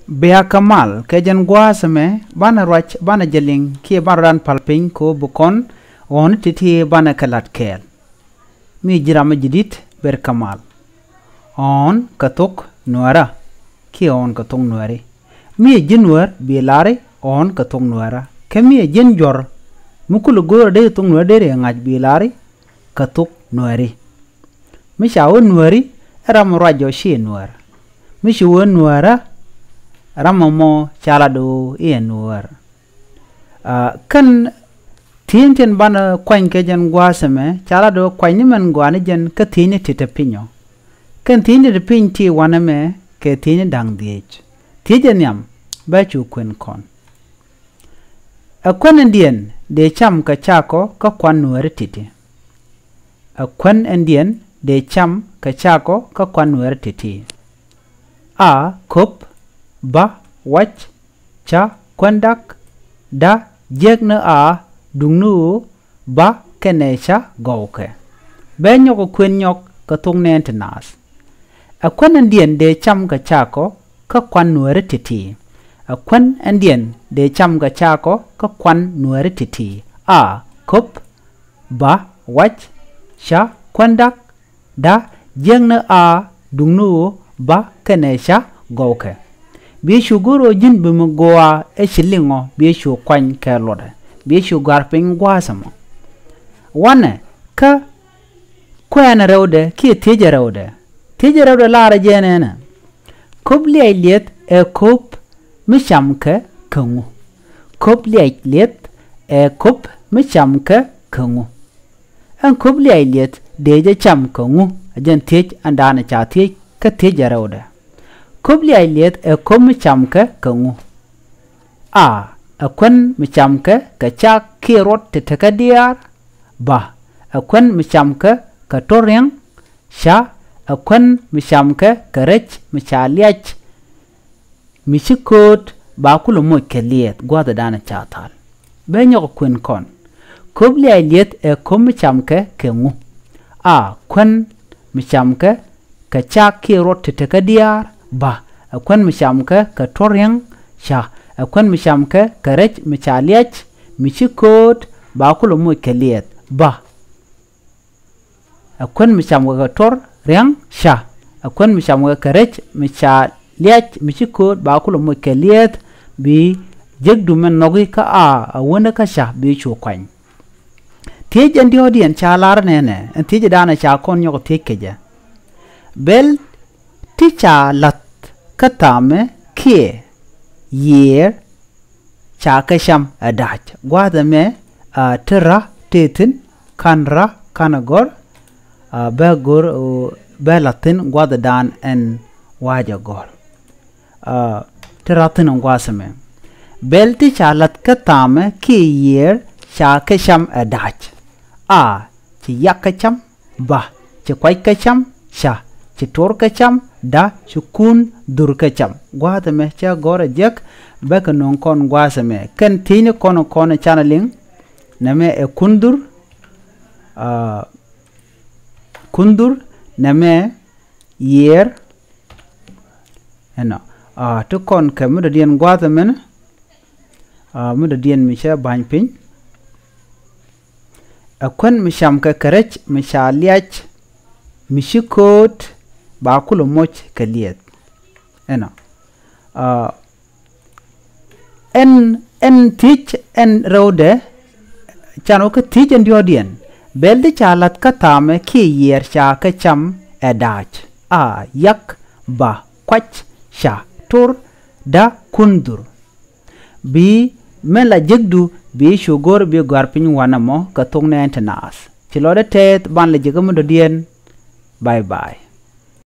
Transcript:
Bea Kamal kejen guasame bana rach bana jeling ki baran palping ko bukon on titi bana kalat kel mi jirama jidit ber Kamal on katok nuara ki on katok nuari mi jinwar bilare on katok nuara kemi jinjor mukulu go de tung nuade ngaj bilare katok nuari mi shawon nuari ram rajo shi nuar mi shawon nuara Ramomo chalado nuar kan tienten bana kwany kejen guasame chalado kwany man guane jen ka tini titapinyo kan tini de pinti waname ke tini dang diech tijen yam ba chu kwen kon akwan ndien de cham ka chako ka kwan nuar titi akwan ndien de cham ka chako ka kwan nuar titi a kop ba wach cha kwandak da jegna a dungnu ba kenesha gauke benyo ko kwenyok ka tungne tenas a kwan ndien de cham ka chako ka kwan nuere titi a kwan ndien de cham ka chako ka kwan nuere titi a kop ba wach cha kwandak da jegna a dungnu ba kenesha gauke bi shuguro jin bimu goa e shilingo bi shu kwany kelode bi shu garping gwasamo wane ka kwana rewde ki tije rewde lara jenena kubli ayliet e kub mishamke kungu kubli ayliet e kub mishamke kungu an kubli ayliet deje cham kungu ajen tej andana cha tej ka tije rewde kubli ayliet e kom chamke kungu a akwan michamke ka chak kirot tetakadir ba akwan michamke ka toryang sha akwan michamke ka rech michaliach michikot ba kulumo keliet gwada dana chatal benyo kwen kon kubli ayliet e kom michamke kungu a kwan michamke ka chak kirot tetakadir ba akwan mishamka ka toryang sha akwan mishamka ka rech michaliach michikot ba kulumo keliet ba akwan mishamka ka toryang sha akwan mishamka ka rech michaliach michikot ba kulumo keliet bi jegdu men nogi ka a wona ka sha bi chukwany tije ndi odien chalar nene tije dana cha kon nyoko tikeje bel ticha lat katame kie year chakasham adach gwadame tera tetin kanra kanagor bagor belatin gwadadan en wajagor teratin ngwasame belti chalat katame kie year chakasham adach a chi yakacham ba chi kwaikacham sha ci torkacham da chukun durkacham gwadame cha gora jek bek non kon gwasame kan tini kono channeling name e kundur name year eno to kon ke muda dien gwadame muda dien misha banpin akwan misham ka karech mishaliach mishikot ba kulo moch kaliet eno en teach en rode chano ka teach en diodien belde chalat katame ki yer cha ka cham edach a yak ba kwach sha tur da kundur bi mela jegdu bi shugor bi garpin wanamo ka tungne entenas chilode tet ban le jegamo dodien bye bye